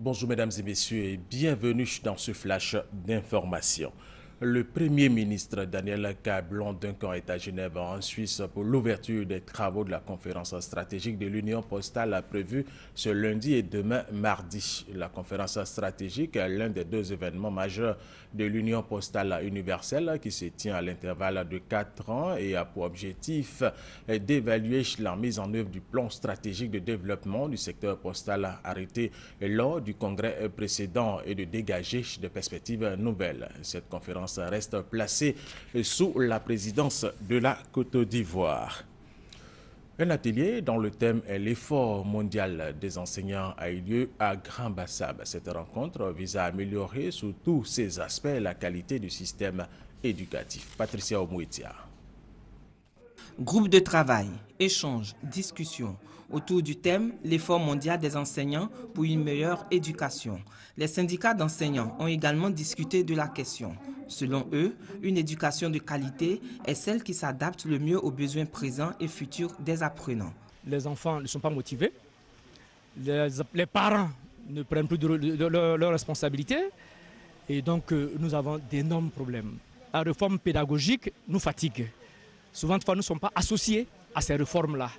Bonjour mesdames et messieurs et bienvenue dans ce flash d'information. Le Premier ministre Daniel Cablon-Duncan est à Genève en Suisse pour l'ouverture des travaux de la conférence stratégique de l'Union postale prévue ce lundi et demain mardi. La conférence stratégique est l'un des deux événements majeurs de l'Union postale universelle qui se tient à l'intervalle de 4 ans et a pour objectif d'évaluer la mise en œuvre du plan stratégique de développement du secteur postal arrêté lors du congrès précédent et de dégager des perspectives nouvelles. Cette conférence reste placée sous la présidence de la Côte d'Ivoire. Un atelier dont le thème est l'effort mondial des enseignants a eu lieu à Grand-Bassam. Cette rencontre vise à améliorer sous tous ses aspects la qualité du système éducatif. Patricia Omouetia. Groupe de travail, échanges, discussions autour du thème « L'effort mondial des enseignants pour une meilleure éducation ». Les syndicats d'enseignants ont également discuté de la question. Selon eux, une éducation de qualité est celle qui s'adapte le mieux aux besoins présents et futurs des apprenants. Les enfants ne sont pas motivés, les parents ne prennent plus leurs responsabilités et donc nous avons d'énormes problèmes. La réforme pédagogique nous fatigue. Souvent, nous ne sommes pas associés à ces réformes-là.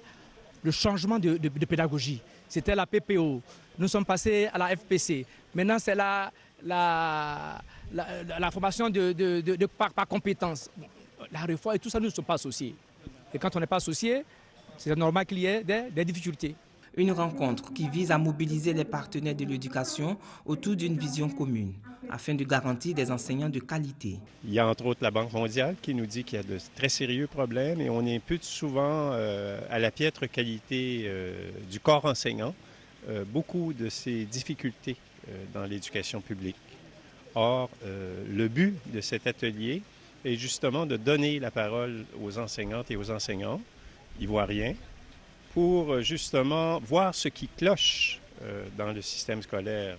Le changement de pédagogie, c'était la PPO. Nous sommes passés à la FPC. Maintenant, c'est la formation par compétence. La réforme et tout ça, nous ne sommes pas associés. Et quand on n'est pas associé, c'est normal qu'il y ait des difficultés. Une rencontre qui vise à mobiliser les partenaires de l'éducation autour d'une vision commune, afin de garantir des enseignants de qualité. Il y a entre autres la Banque mondiale qui nous dit qu'il y a de très sérieux problèmes et on impute souvent à la piètre qualité du corps enseignant beaucoup de ces difficultés dans l'éducation publique. Or, le but de cet atelier est justement de donner la parole aux enseignantes et aux enseignants ivoiriens pour justement voir ce qui cloche dans le système scolaire.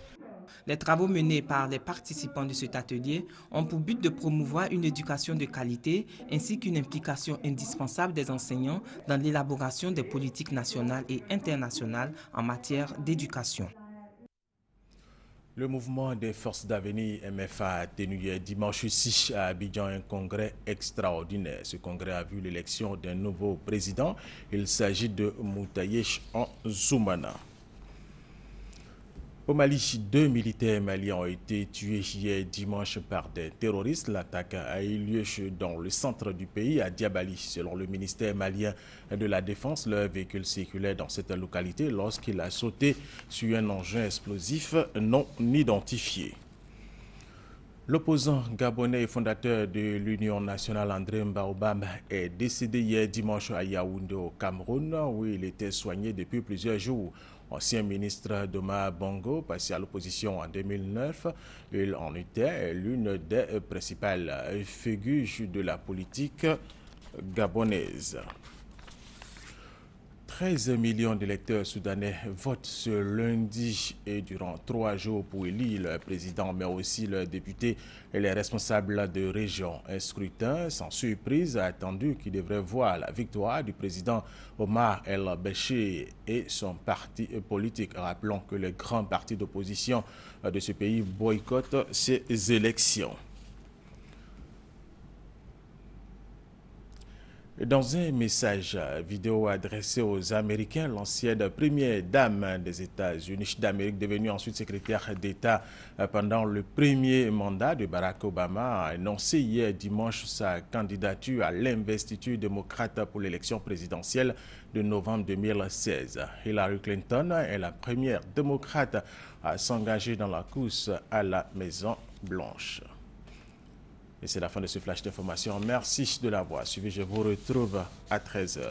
Les travaux menés par les participants de cet atelier ont pour but de promouvoir une éducation de qualité ainsi qu'une implication indispensable des enseignants dans l'élaboration des politiques nationales et internationales en matière d'éducation. Le mouvement des forces d'avenir MFA a tenu dimanche ici à Abidjan un congrès extraordinaire. Ce congrès a vu l'élection d'un nouveau président. Il s'agit de Moutayesh Anzoumana. Au Mali, 2 militaires maliens ont été tués hier dimanche par des terroristes. L'attaque a eu lieu dans le centre du pays, à Diabali. Selon le ministère malien de la Défense, leur véhicule circulait dans cette localité lorsqu'il a sauté sur un engin explosif non identifié. L'opposant gabonais et fondateur de l'Union nationale André Mbaobam est décédé hier dimanche à Yaoundé au Cameroun où il était soigné depuis plusieurs jours. Ancien ministre d'Omar Bongo, passé à l'opposition en 2009, il en était l'une des principales figures de la politique gabonaise. 13 millions d'électeurs soudanais votent ce lundi et durant 3 jours pour élire le président, mais aussi leurs députés et les responsables de région. Un scrutin sans surprise attendu qui devrait voir la victoire du président Omar El-Béchir et son parti politique. Rappelons que les grands partis d'opposition de ce pays boycottent ces élections. Dans un message vidéo adressé aux Américains, l'ancienne première dame des États-Unis d'Amérique, devenue ensuite secrétaire d'État pendant le premier mandat de Barack Obama, a annoncé hier dimanche sa candidature à l'investiture démocrate pour l'élection présidentielle de novembre 2016. Hillary Clinton est la première démocrate à s'engager dans la course à la Maison-Blanche. Et c'est la fin de ce flash d'information. Merci de l'avoir suivi. Je vous retrouve à 13 h.